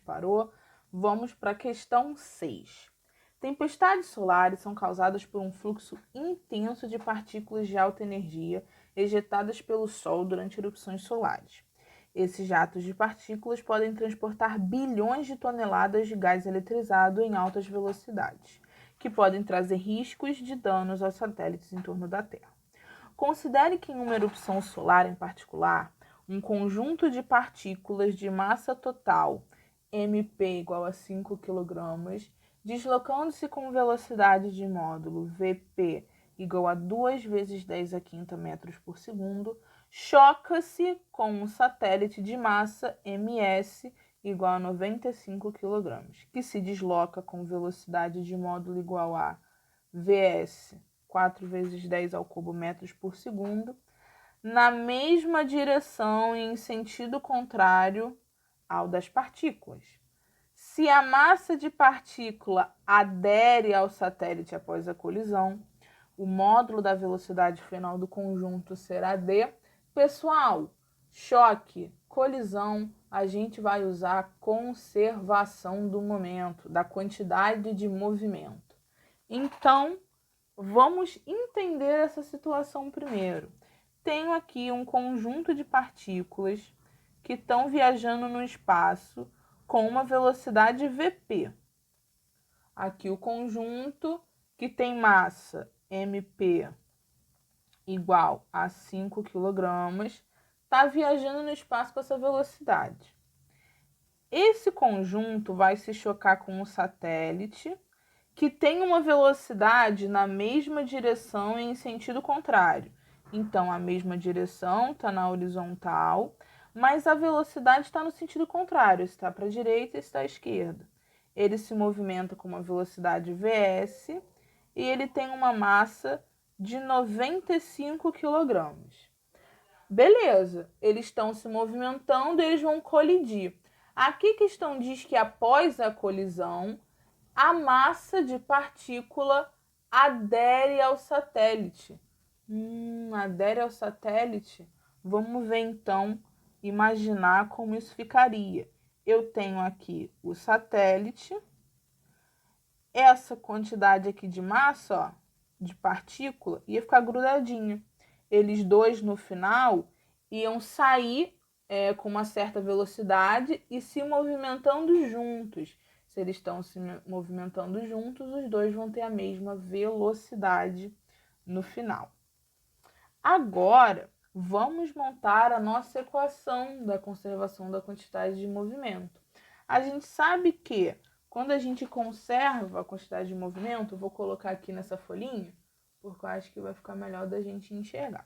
parou. Vamos para a questão 6. Tempestades solares são causadas por um fluxo intenso de partículas de alta energia ejetadas pelo Sol durante erupções solares. Esses jatos de partículas podem transportar bilhões de toneladas de gás eletrizado em altas velocidades, que podem trazer riscos de danos aos satélites em torno da Terra. Considere que em uma erupção solar em particular, um conjunto de partículas de massa total, MP igual a 5 kg, deslocando-se com velocidade de módulo Vp igual a 2 vezes 10 a quinta metros por segundo, choca-se com um satélite de massa ms igual a 95 kg, que se desloca com velocidade de módulo igual a Vs 4 vezes 10 ao cubo metros por segundo, na mesma direção e em sentido contrário ao das partículas. Se a massa de partícula adere ao satélite após a colisão, o módulo da velocidade final do conjunto será d. Pessoal, choque, colisão, a gente vai usar conservação do momento, da quantidade de movimento. Então, vamos entender essa situação primeiro. Tenho aqui um conjunto de partículas que estão viajando no espaço com uma velocidade Vp. Aqui o conjunto que tem massa mp igual a 5 kg está viajando no espaço com essa velocidade. Esse conjunto vai se chocar com um satélite que tem uma velocidade na mesma direção e em sentido contrário. Então, a mesma direção está na horizontal, mas a velocidade está no sentido contrário, está para a direita e está à esquerda. Ele se movimenta com uma velocidade Vs e ele tem uma massa de 95 kg. Beleza, eles estão se movimentando, eles vão colidir. Aqui a questão diz que após a colisão, a massa de partícula adere ao satélite. Adere ao satélite? Vamos ver então, imaginar como isso ficaria. Eu tenho aqui o satélite, essa quantidade aqui de massa, ó, de partícula, ia ficar grudadinha. Eles dois no final iam sair com uma certa velocidade e se movimentando juntos. Se eles estão se movimentando juntos, os dois vão ter a mesma velocidade no final. Agora, vamos montar a nossa equação da conservação da quantidade de movimento. A gente sabe que quando a gente conserva a quantidade de movimento, vou colocar aqui nessa folhinha, porque eu acho que vai ficar melhor da gente enxergar.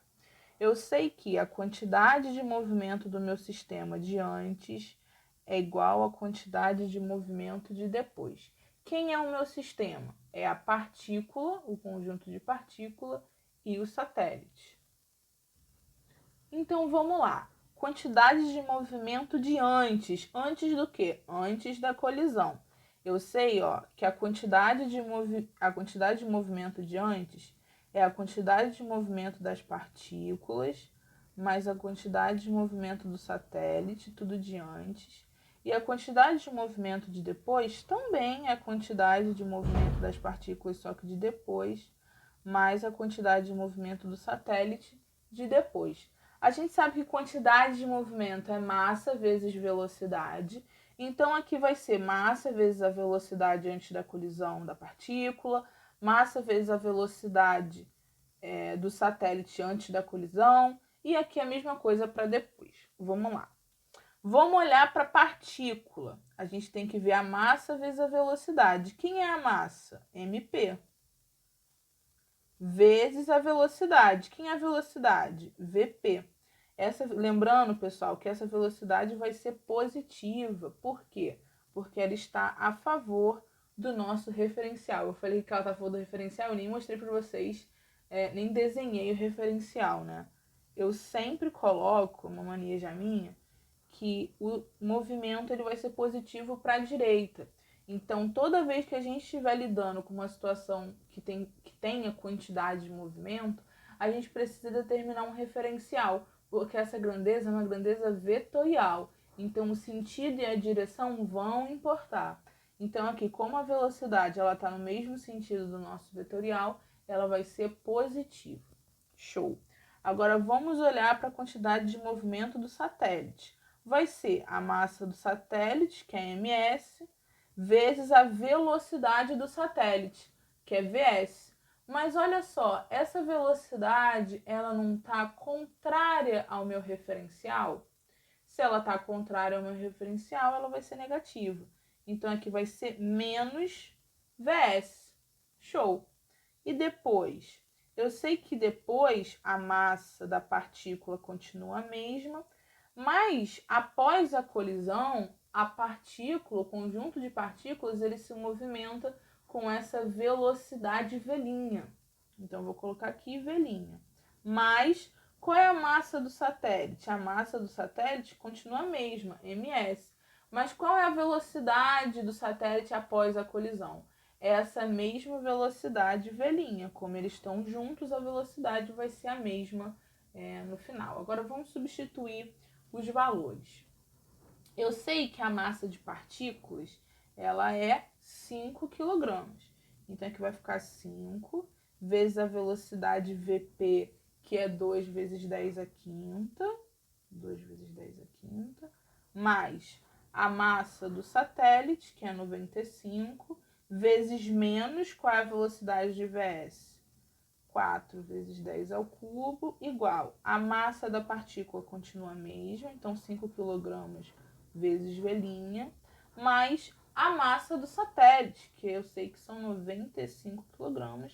Eu sei que a quantidade de movimento do meu sistema de antes é igual à quantidade de movimento de depois. Quem é o meu sistema? É a partícula, o conjunto de partícula e o satélite. Então, vamos lá. Quantidade de movimento de antes. Antes do quê? Antes da colisão. Eu sei, ó, que a quantidade de movimento de antes é a quantidade de movimento das partículas mais a quantidade de movimento do satélite, tudo de antes. E a quantidade de movimento de depois também é a quantidade de movimento das partículas, só que de depois, mais a quantidade de movimento do satélite de depois. A gente sabe que quantidade de movimento é massa vezes velocidade. Então, aqui vai ser massa vezes a velocidade antes da colisão da partícula, massa vezes a velocidade do satélite antes da colisão, e aqui a mesma coisa para depois. Vamos lá. Vamos olhar para a partícula. A gente tem que ver a massa vezes a velocidade. Quem é a massa? mp. Vezes a velocidade. Quem é a velocidade? Vp. Lembrando, pessoal, que essa velocidade vai ser positiva. Por quê? Porque ela está a favor do nosso referencial. Eu falei que ela está a favor do referencial, eu nem mostrei para vocês, nem desenhei o referencial, né? Eu sempre coloco, uma mania já minha, que o movimento ele vai ser positivo para a direita. Então, toda vez que a gente estiver lidando com uma situação que tenha quantidade de movimento, a gente precisa determinar um referencial, porque essa grandeza é uma grandeza vetorial. Então, o sentido e a direção vão importar. Então, aqui, como a velocidade está no mesmo sentido do nosso vetorial, ela vai ser positiva. Show! Agora, vamos olhar para a quantidade de movimento do satélite. Vai ser a massa do satélite, que é ms, vezes a velocidade do satélite, que é vs. Mas olha só, essa velocidade ela não está contrária ao meu referencial? Se ela está contrária ao meu referencial, ela vai ser negativa. Então, aqui vai ser menos vs. Show! E depois? Eu sei que depois a massa da partícula continua a mesma, mas após a colisão, a partícula, o conjunto de partículas, ele se movimenta com essa velocidade velhinha. Então, vou colocar aqui velhinha. Mas qual é a massa do satélite? A massa do satélite continua a mesma, ms. Mas qual é a velocidade do satélite após a colisão? Essa mesma velocidade velhinha. Como eles estão juntos, a velocidade vai ser a mesma no final. Agora vamos substituir os valores. Eu sei que a massa de partículas ela é 5 kg. Então aqui vai ficar 5 vezes a velocidade Vp, que é 2 vezes 10 à quinta, 2 vezes 10 à quinta, mais a massa do satélite, que é 95, vezes menos qual é a velocidade de Vs? 4 vezes 10 ao cubo, igual a massa da partícula continua a mesma, então 5 kg vezes velhinha, mais a massa do satélite, que eu sei que são 95 kg,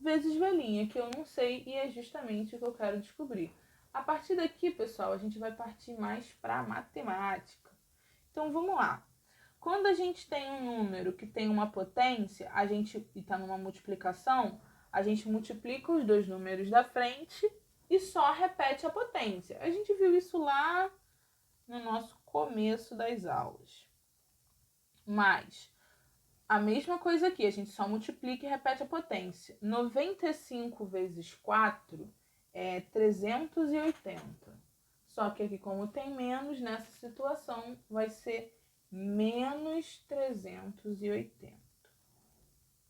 vezes velhinha, que eu não sei e é justamente o que eu quero descobrir. A partir daqui, pessoal, a gente vai partir mais para a matemática. Então, vamos lá. Quando a gente tem um número que tem uma potência, a gente está numa multiplicação, a gente multiplica os dois números da frente e só repete a potência. A gente viu isso lá no nosso começo das aulas. Mas a mesma coisa aqui, a gente só multiplica e repete a potência. 95 vezes 4 é 380. Só que aqui, como tem menos, nessa situação vai ser menos 380.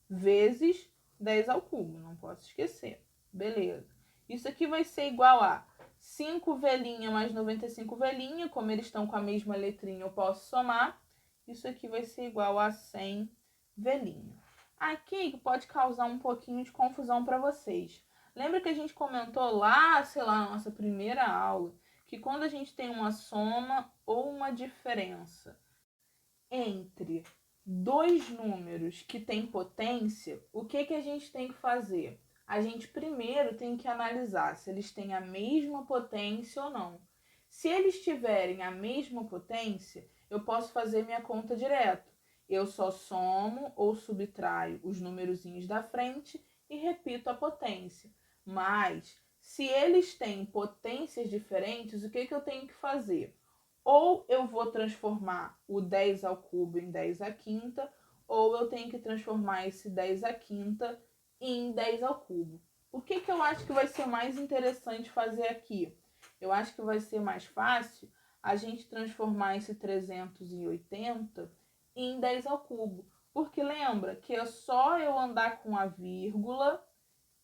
Vezes 10 ao cubo, não posso esquecer. Beleza. Isso aqui vai ser igual a 5 velhinha mais 95 velhinha. Como eles estão com a mesma letrinha, eu posso somar. Isso aqui vai ser igual a 100 velhinha. Aqui pode causar um pouquinho de confusão para vocês. Lembra que a gente comentou lá, sei lá, na nossa primeira aula, que quando a gente tem uma soma ou uma diferença entre dois números que têm potência, o que a gente tem que fazer? A gente primeiro tem que analisar se eles têm a mesma potência ou não. Se eles tiverem a mesma potência, eu posso fazer minha conta direto. Eu só somo ou subtraio os numerozinhos da frente e repito a potência. Mas, se eles têm potências diferentes, o que eu tenho que fazer? Ou eu vou transformar o 10 ao cubo em 10 à quinta, ou eu tenho que transformar esse 10 à quinta em 10 ao cubo. O que eu acho que vai ser mais interessante fazer aqui? Eu acho que vai ser mais fácil a gente transformar esse 380 em 10 ao cubo. Porque lembra que é só eu andar com a vírgula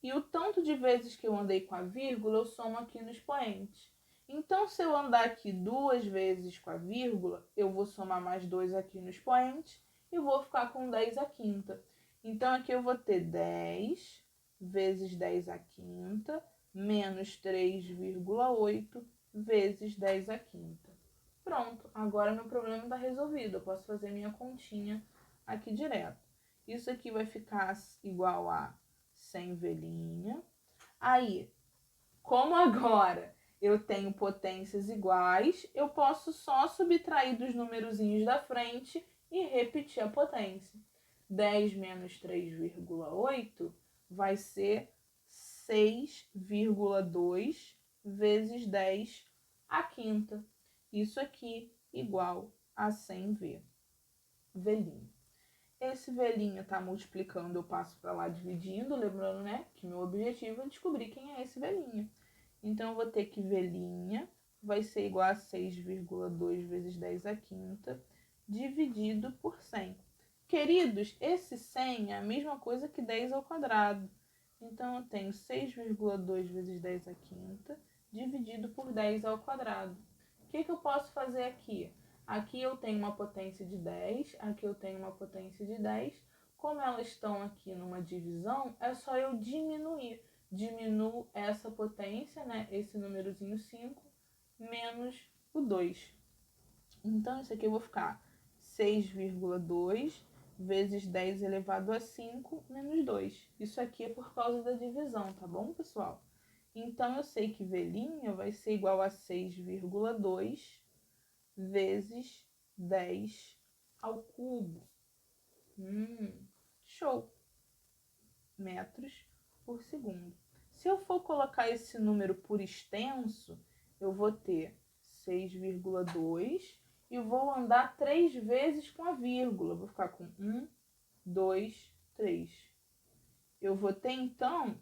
e o tanto de vezes que eu andei com a vírgula eu somo aqui no expoente. Então, se eu andar aqui 2 vezes com a vírgula, eu vou somar mais 2 aqui no expoente e vou ficar com 10 à quinta. Então, aqui eu vou ter 10 vezes 10 à quinta menos 3,8 vezes 10 à quinta. Pronto, agora meu problema está resolvido. Eu posso fazer minha continha aqui direto. Isso aqui vai ficar igual a 100 velhinha. Aí, como agora eu tenho potências iguais, eu posso só subtrair dos numerozinhos da frente e repetir a potência. 10 menos 3,8 vai ser 6,2 vezes 10 à quinta. Isso aqui igual a 100V. Velhinho. Esse velhinho está multiplicando, eu passo para lá dividindo, lembrando, né, que meu objetivo é descobrir quem é esse velhinho. Então, eu vou ter que velhinha vai ser igual a 6,2 vezes 10 à quinta, dividido por 100. Queridos, esse 100 é a mesma coisa que 10 ao quadrado. Então, eu tenho 6,2 vezes 10 à quinta, dividido por 10 ao quadrado. O que eu posso fazer aqui? Aqui eu tenho uma potência de 10, aqui eu tenho uma potência de 10. Como elas estão aqui numa divisão, é só eu diminuir. Diminuo essa potência, né, esse númerozinho 5, menos o 2. Então, isso aqui eu vou ficar 6,2 vezes 10 elevado a 5 menos 2. Isso aqui é por causa da divisão, tá bom, pessoal? Então, eu sei que V' vai ser igual a 6,2 vezes 10 ao cubo. Show! Metros por segundo. Se eu for colocar esse número por extenso, eu vou ter 6,2 e vou andar 3 vezes com a vírgula. Vou ficar com 1, 2, 3. Eu vou ter, então,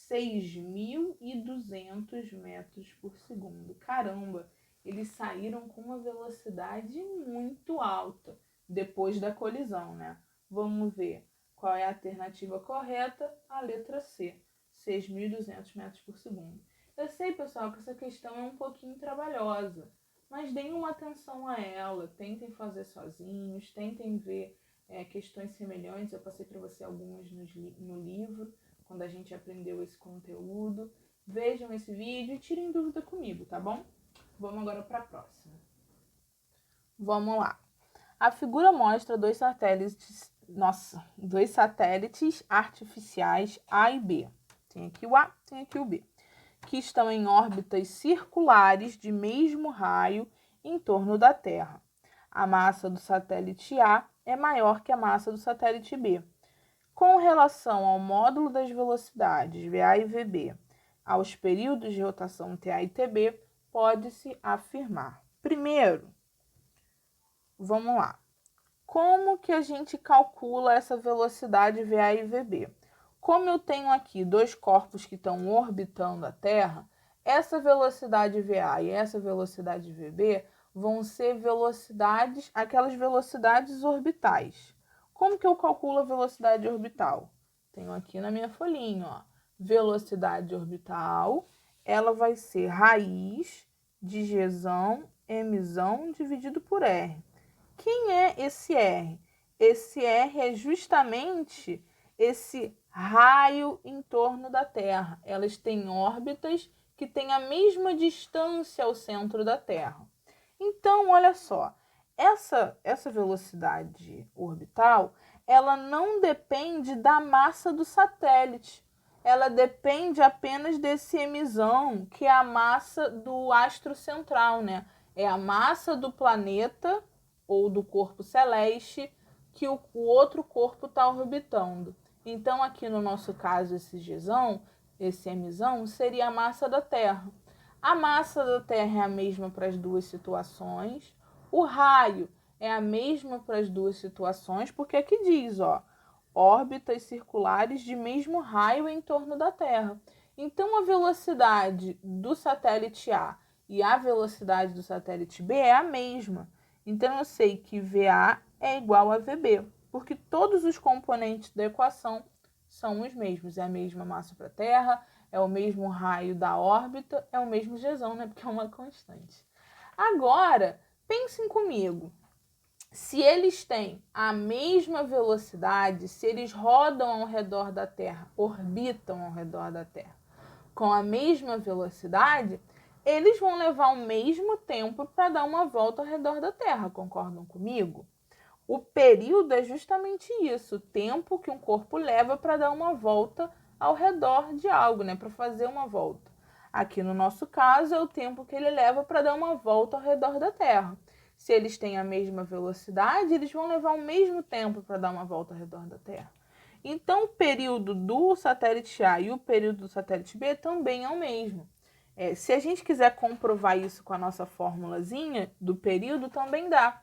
6.200 metros por segundo. Caramba, eles saíram com uma velocidade muito alta depois da colisão, né? Vamos ver qual é a alternativa correta. A letra C, 6.200 metros por segundo. Eu sei, pessoal, que essa questão é um pouquinho trabalhosa, mas deem uma atenção a ela, tentem fazer sozinhos, tentem ver questões semelhantes. Eu passei para você algumas no livro, quando a gente aprendeu esse conteúdo. Vejam esse vídeo e tirem dúvida comigo, tá bom? Vamos agora para a próxima. Vamos lá. A figura mostra dois satélites artificiais A e B. Tem aqui o A, tem aqui o B, que estão em órbitas circulares de mesmo raio em torno da Terra. A massa do satélite A é maior que a massa do satélite B. Com relação ao módulo das velocidades VA e VB, aos períodos de rotação TA e TB, pode-se afirmar. Primeiro, vamos lá. Como que a gente calcula essa velocidade VA e VB? Como eu tenho aqui dois corpos que estão orbitando a Terra, essa velocidade VA e essa velocidade VB vão ser velocidades, aquelas velocidades orbitais. Como que eu calculo a velocidade orbital? Tenho aqui na minha folhinha, ó. Velocidade orbital, ela vai ser raiz de Gzão, Mzão dividido por R. Quem é esse R? Esse R é justamente esse raio em torno da Terra. Elas têm órbitas que têm a mesma distância ao centro da Terra. Então, olha só, essa velocidade orbital, ela não depende da massa do satélite. Ela depende apenas desse Mzão, que é a massa do astro central, né? É a massa do planeta ou do corpo celeste que o outro corpo está orbitando. Então, aqui no nosso caso, esse Gzão, esse Mzão, seria a massa da Terra. A massa da Terra é a mesma para as duas situações. O raio é a mesma para as duas situações, porque aqui diz, ó, órbitas circulares de mesmo raio em torno da Terra. Então, a velocidade do satélite A e a velocidade do satélite B é a mesma. Então, eu sei que VA é igual a VB, porque todos os componentes da equação são os mesmos. É a mesma massa para a Terra, é o mesmo raio da órbita, é o mesmo Gzão, né? Porque é uma constante. Agora, pensem comigo. Se eles têm a mesma velocidade, se eles rodam ao redor da Terra, orbitam ao redor da Terra, com a mesma velocidade, eles vão levar o mesmo tempo para dar uma volta ao redor da Terra, concordam comigo? O período é justamente isso, o tempo que um corpo leva para dar uma volta ao redor de algo, né? Para fazer uma volta. Aqui no nosso caso é o tempo que ele leva para dar uma volta ao redor da Terra. Se eles têm a mesma velocidade, eles vão levar o mesmo tempo para dar uma volta ao redor da Terra. Então, o período do satélite A e o período do satélite B também é o mesmo. Se a gente quiser comprovar isso com a nossa formulazinha do período, também dá.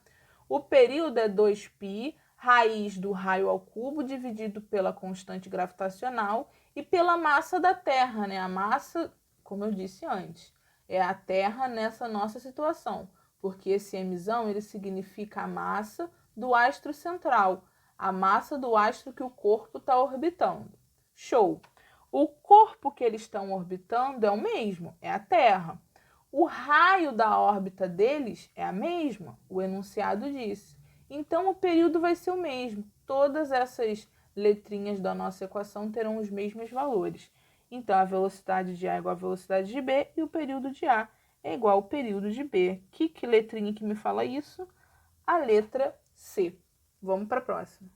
O período é 2π, raiz do raio ao cubo, dividido pela constante gravitacional e pela massa da Terra, né? A massa, como eu disse antes, é a Terra nessa nossa situação, porque esse mzão ele significa a massa do astro central, a massa do astro que o corpo está orbitando. Show! O corpo que eles estão orbitando é o mesmo, é a Terra. O raio da órbita deles é a mesma, o enunciado disse. Então, o período vai ser o mesmo. Todas essas letrinhas da nossa equação terão os mesmos valores. Então, a velocidade de A é igual à velocidade de B e o período de A é igual ao período de B. Que letrinha que me fala isso? A letra C. Vamos para a próxima.